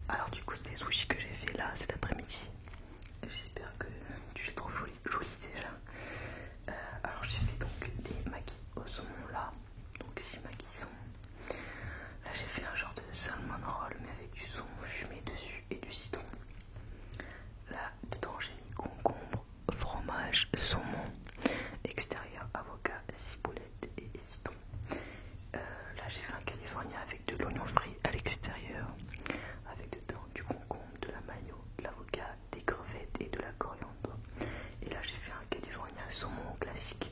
Alors du coup c'est des sushis que j'ai fait là cet après-midi. J'espère que tu les trouves jolis déjà. Alors j'ai fait donc des makis au saumon là. Donc 6 makis saumon. Là j'ai fait un genre de salmon roll mais avec du saumon fumé dessus et du citron. Là dedans j'ai mis concombre, fromage, saumon, extérieur, avocat, ciboulette et citron. Là j'ai fait un californien avec de l'oignon frit à l'extérieur, avec dedans du concombre, de la mayo, de l'avocat, des crevettes et de la coriandre. Et là j'ai fait un californien saumon classique,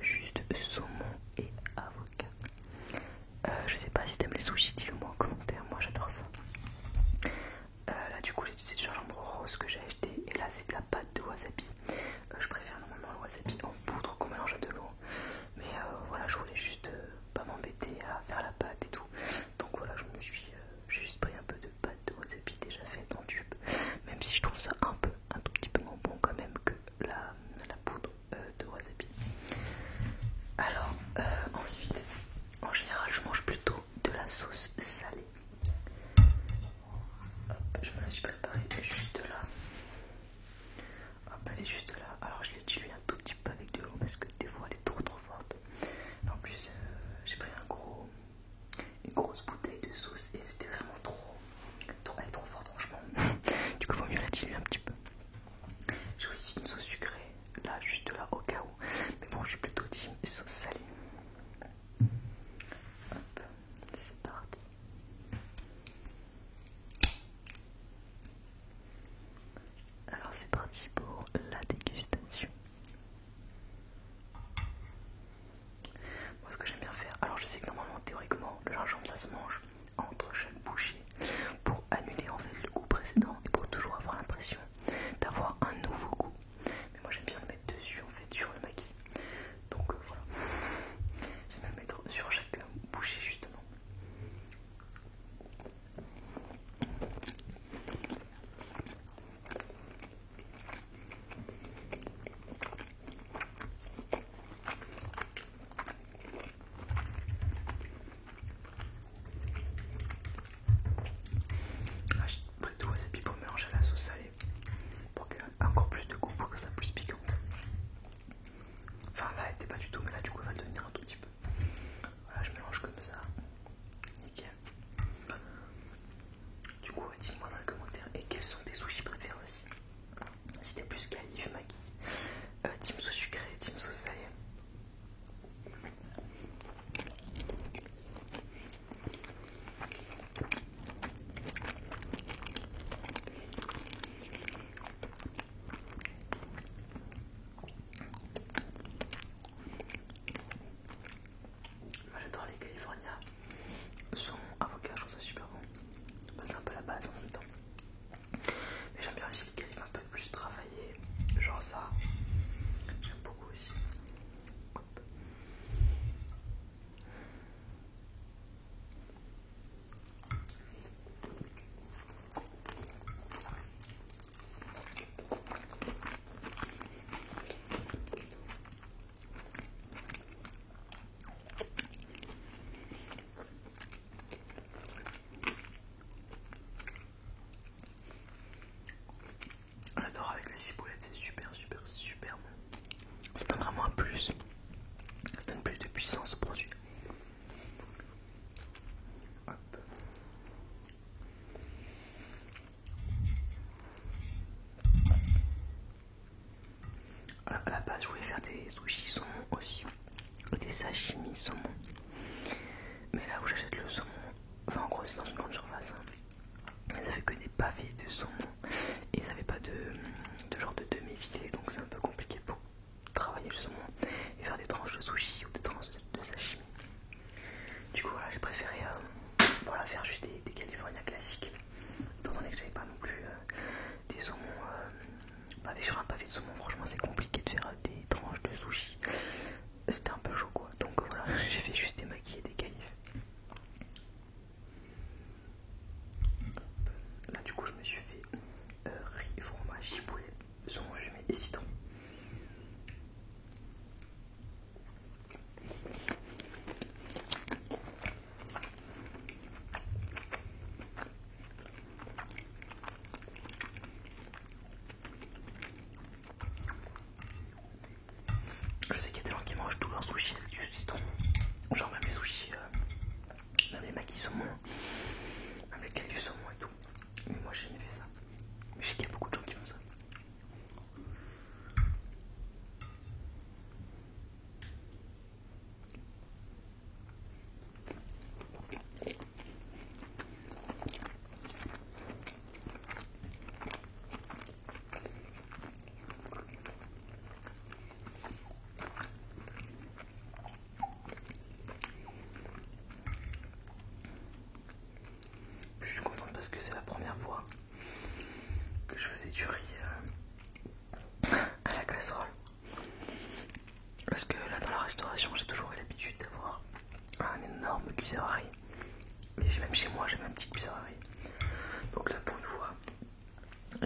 juste saumon et avocat. Je sais pas si t'aimes les sushis, dis-le-moi en commentaire, moi j'adore ça. Là du coup j'ai utilisé du gingembre rose que j'ai acheté et là c'est de la pâte de wasabi. Je préfère normalement le wasabi en poudre qu'on mélange à de l'eau, mais voilà, je voulais juste pas m'embêter à faire la pâte et tout, donc voilà, j'ai juste pris un peu de pâte de wasabi déjà faite en tube, même si je trouve ça un tout petit peu moins bon quand même que la poudre de wasabi. Alors ensuite, en général je mange plutôt de la sauce salée. Hop, je me la suis préparée juste là. Hop, elle est juste là. Alors je l'ai diluée un tout petit peu avec de l'eau parce que des fois elle est trop forte. En plus j'ai pris une grosse bouteille de sauce et c'était vraiment elle est trop forte franchement. Du coup il vaut mieux la diluer un petit peu. J'ai aussi une sauce sucrée là juste là au cas où. Mais bon je suis plutôt team sauce salée. Hop, c'est parti. Alors c'est parti pour la dégustation. Moi ce que j'aime bien faire, alors je sais que normalement théoriquement le gingembre ça se mange entre chaque bouchée pour annuler en fait le goût précédent et pour toujours avoir l'impression d'avoir un nouveau goût. Mais moi j'aime bien le mettre dessus en fait sur le maki. Donc voilà. J'aime bien le mettre sur chaque bouchée justement. J'ai pris tout wasabi pour mélanger à la sauce salée pour qu'elle ait encore plus de goût, pour que ça plus piquante. Enfin là elle était pas du tout, mais là du coup elle va le devenir un tout petit peu. Voilà, je mélange comme ça. Nickel. Du coup dis-moi dans les commentaires et quels sont tes sushis préférés aussi. Si t'es plus calife, maki, team sauce sucrée, team sauce salée. Moi j'adore les California. Son avocat, je trouve ça super bon. Bah, c'est un peu la base en même temps. Mais j'aime bien aussi les califs un peu plus travaillés. Genre ça. J'aime beaucoup aussi. Hop. J'adore avec la ciboulette, c'est super bon. Ça donne vraiment un plus. Ça donne plus de puissance au produit. Hop. Alors, à la base, je voulais faire des sushis saumon aussi, ou des sashimi saumon. Mais là où j'achète le saumon, enfin en gros c'est dans une grande surface, hein. Mais ça fait que des pavés de saumon et ça fait pas de genre de demi-filet, donc c'est un peu compliqué pour travailler le saumon et faire des tranches de sushi ou des tranches de sashimi. Du coup voilà, j'ai préféré voilà, faire juste des California classiques, étant donné que j'avais pas non plus des saumons pavés sur un pavé de saumon. Franchement c'est compliqué de faire des tranches de sushi, c'était un peu chaud quoi, donc voilà, j'ai fait juste des makis et des califs. Là du coup je me suis fait riz, fromage, ciboulette, saumon fumé et citron.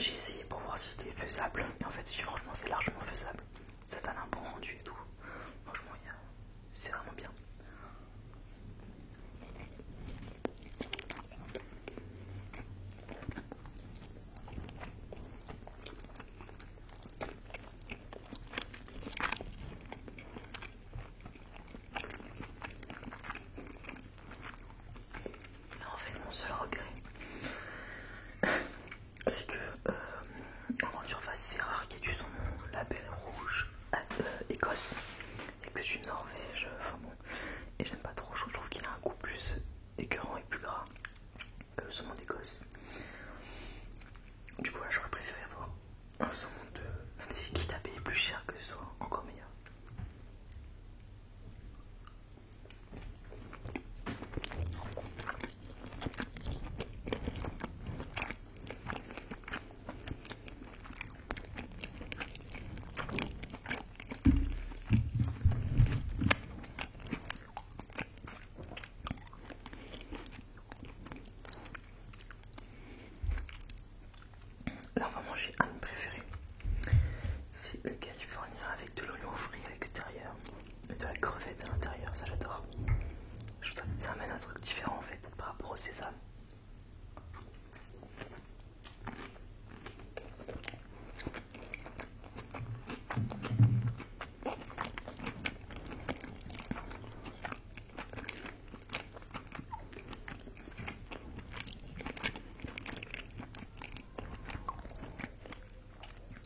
j'ai essayé pour voir si c'était faisable. Et en fait, si, franchement, c'est largement faisable. Ça donne un bon rendu et tout. Franchement, c'est vraiment bien. En fait, mon seul regret, c'est que en grande surface, c'est rare qu'il y ait du saumon label rouge Écosse et que du Norvège. Enfin bon, et j'aime pas trop. Je trouve qu'il a un goût plus écœurant et plus gras que le saumon d'Écosse. Du coup, là, j'aurais préféré avoir un saumon de, même si quitte à payer plus cher, que ce soit encore meilleur. Là, on va manger un de mes préférés. C'est le californien avec de l'oignon frit à l'extérieur et de la crevette à l'intérieur. Ça, j'adore. Je trouve que ça amène un truc différent en fait par rapport au sésame.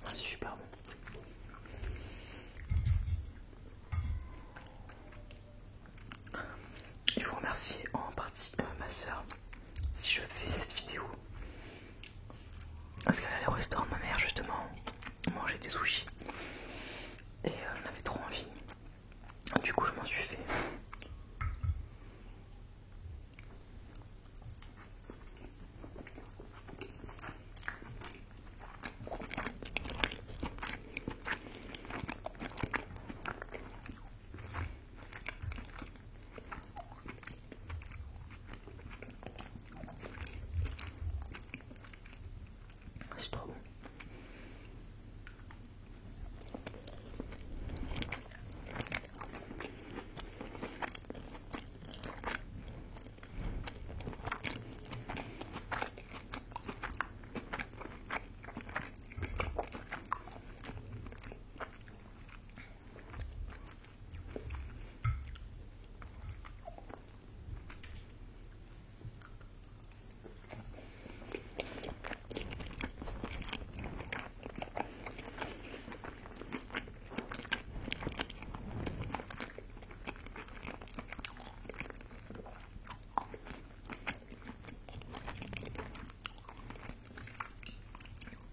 C'est super bon. Il faut remercier en partie ma soeur si je fais cette vidéo. Parce qu'elle allait au restaurant de ma mère justement manger des sushis. Et j'en avais trop envie. Du coup je m'en suis fait. C'est trop bon.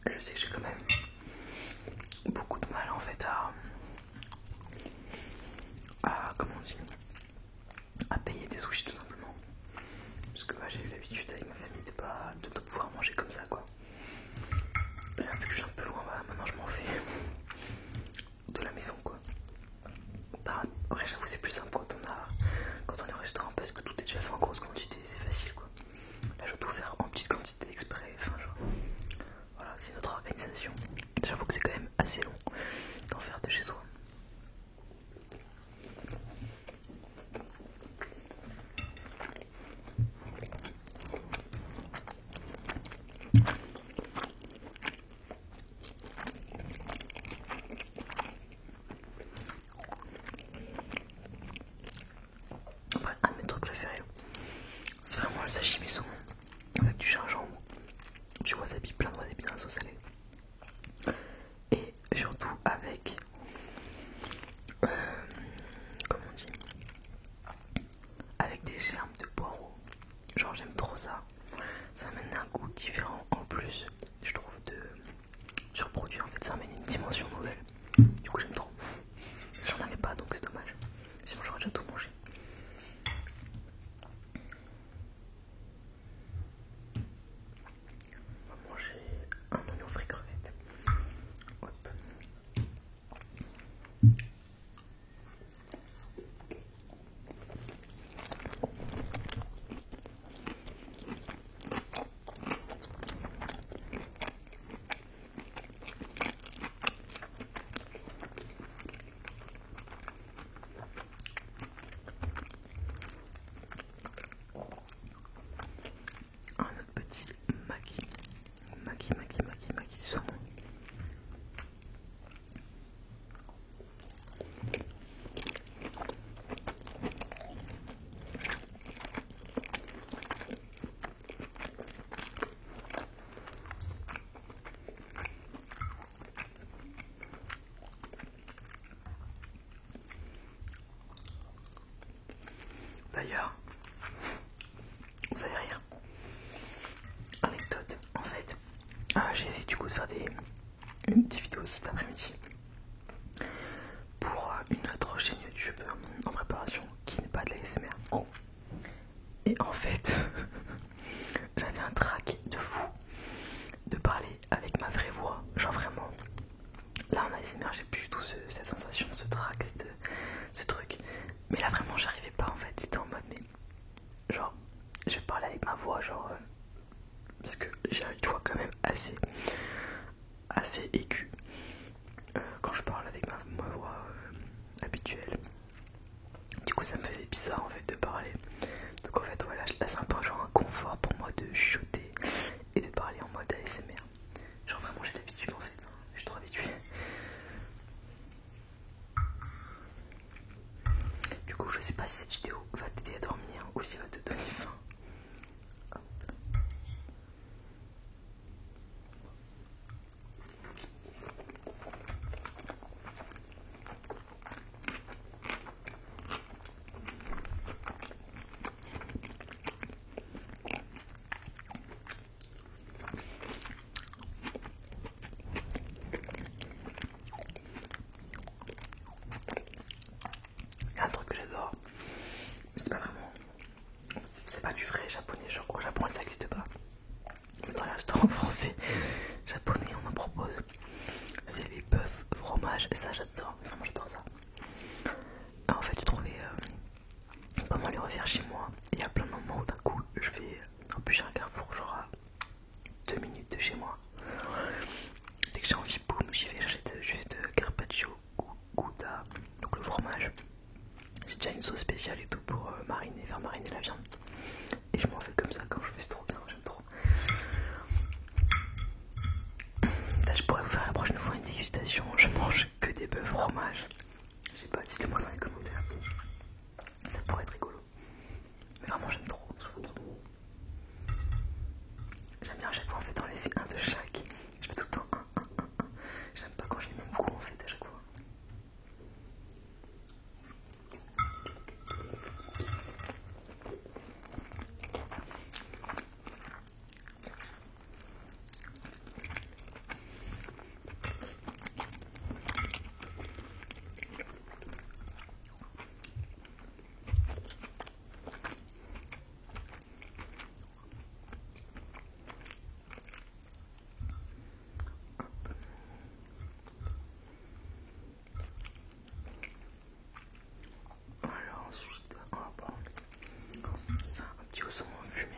Je sais que j'ai quand même beaucoup de mal en fait comment on dit, à payer des sushis tout simplement. Parce que j'ai eu l'habitude avec ma famille de pouvoir manger comme ça quoi. Et là vu que je suis un peu loin, maintenant je m'en fais de la maison quoi. Après j'avoue c'est plus simple quand on est au restaurant parce que tout est déjà fait en grosse quantité, c'est facile quoi. Là je dois tout faire en petite quantité exprès, enfin genre. Voilà, c'est notre organisation. J'avoue que c'est quand même assez long d'en faire de chez soi. Après, un de mes trucs préférés, c'est vraiment le sashimi saumon avec du gingembre, du wasabi, plein de wasabi dans la sauce salée. Et surtout avec, comment on dit, avec des germes de poireaux. Genre j'aime trop ça. Ça amène un goût différent en plus, je trouve, sur le produit. En fait, ça amène une dimension nouvelle. Du coup, j'aime trop. J'en avais pas, donc c'est dommage. Sinon, j'aurais déjà tout mangé. On va manger d'ailleurs, vous allez rire. Anecdote, en fait, j'ai essayé du coup de faire une petite vidéo cet après-midi pour une autre chaîne YouTube en préparation qui n'est pas de la l'ASMR. Et en fait, j'avais un trac de fou de parler avec ma vraie voix. Genre vraiment, là en ASMR j'ai plus du tout cette sensation, ce trac, ce truc. Mais là vraiment j'arrivais pas en fait, j'étais en mode mais genre je vais parler avec ma voix genre parce que j'ai une voix quand même assez aiguë quand je parle avec ma voix habituelle. Du coup ça me faisait bizarre en fait de parler. Donc en fait voilà, là c'est un peu genre un confort pour moi de chuchoter et de parler en mode ASMR. Genre vraiment j'ai l'habitude en fait, hein. Je suis trop habituée. Du coup je sais pas si cette vidéo va t'aider à dormir ou si elle va te donner faim. Il y a un truc que j'adore, mais c'est pas vraiment, c'est pas du vrai japonais, genre au Japon ça n'existe pas. Mais dans les restaurants français, japonais on en propose. C'est les bœufs fromage, ça j'adore, vraiment j'adore ça. En fait j'ai trouvé comment les refaire chez moi. Il y a plein de moments où d'un coup je vais, en plus j'ai un carrefour genre à 2 minutes de chez moi. Dès que j'ai envie, boum, j'y vais, j'achète juste carpaccio, gouda, donc le fromage. J'ai déjà une sauce spéciale et tout pour faire mariner la viande. Et je m'en fais comme ça quand je fais, c'est trop bien, j'aime trop. Là, je pourrais vous faire la prochaine fois une dégustation. Je mange que des bœufs fromage. Je sais pas, dites-le moi dans les commentaires. Ça pourrait être rigolo. Mais vraiment, j'aime trop. J'aime bien à chaque fois en fait en laisser un de chaque. Je fais tout le temps un. J'aime pas quand j'ai le même goût en fait à chaque fois. Alors ensuite, on va prendre ça, un petit au saumon fumé.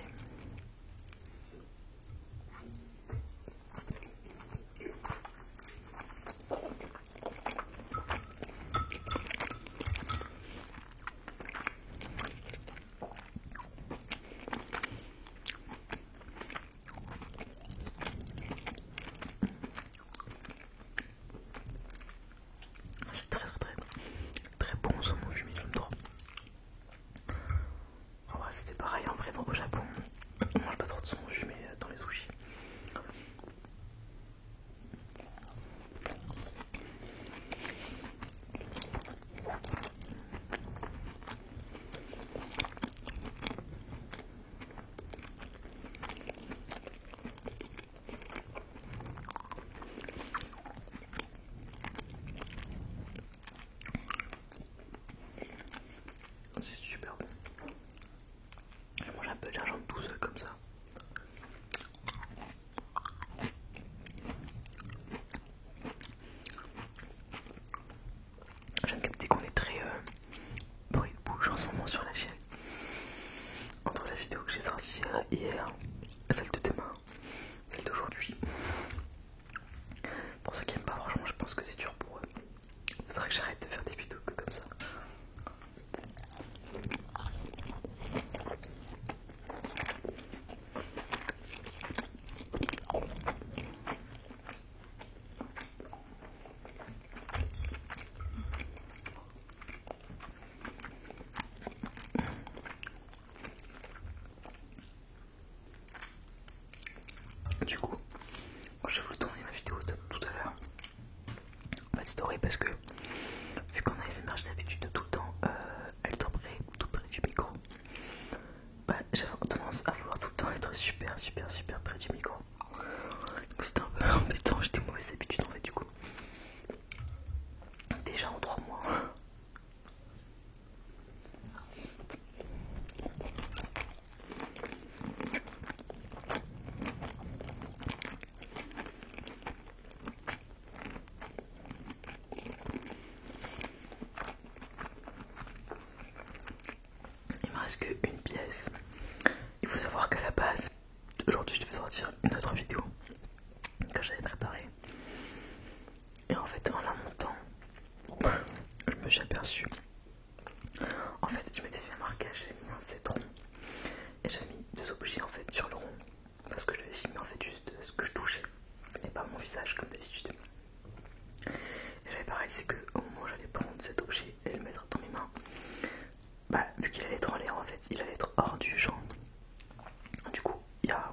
C'est très bon saumon fumé, j'aime trop. En vrai c'était pareil en vrai au Japon. On mange pas trop de saumon fumé dans les sushis. C'est super bon. Je mange un peu de gingembre tout seul comme ça. J'aime capter qu'on est très bruit de bouche en ce moment sur la chaîne. Entre la vidéo que j'ai sortie hier, celle de demain, celle d'aujourd'hui. Pour ceux qui aiment pas, franchement, je pense que c'est dur pour eux. Il faudrait que j'arrête de faire des vidéos comme ça. Du coup, je vais vous tourner ma vidéo de tout à l'heure. Pas de story parce que vu qu'on a ASMR, j'ai l'habitude de tout le temps être tout près du micro. près du micro. C'était un peu embêtant, j'ai des mauvaises habitudes en fait du coup. Déjà en 3 mois. Il me reste qu'une pièce. Il faut savoir qu'à la base, aujourd'hui je devais sortir une autre vidéo que j'avais préparée. Et en fait en la montant, je me suis aperçu. En fait je m'étais fait un marquage, j'avais mis un citron et j'avais mis 2 objets en fait sur le rond. Parce que je devais filmer en fait juste ce que je touchais et pas mon visage comme d'habitude. Et j'avais pas réalisé qu'au moment où j'allais prendre cet objet et le mettre dans mes mains, bah vu qu'il allait être en l'air en fait, il allait être hors du champ. Du coup il y a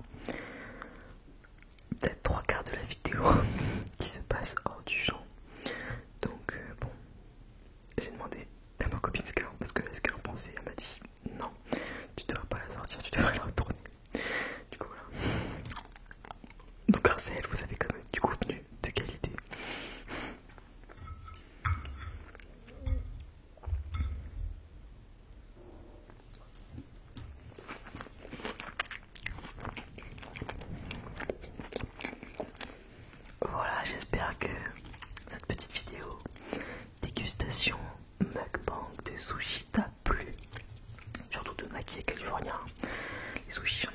peut-être 3/4 de la vidéo qui se passe hors du champ. Donc bon, j'ai demandé à ma copine ce qu'elle en pensait. Elle m'a dit non, tu devrais pas la sortir, tu devrais la retourner. Du coup voilà. Donc grâce à elle, vous avez quand même du contenu de qualité. Voilà, j'espère que cette petite vidéo dégustation mukbang de sushi t'a plu. Surtout de maki californien. Les sushis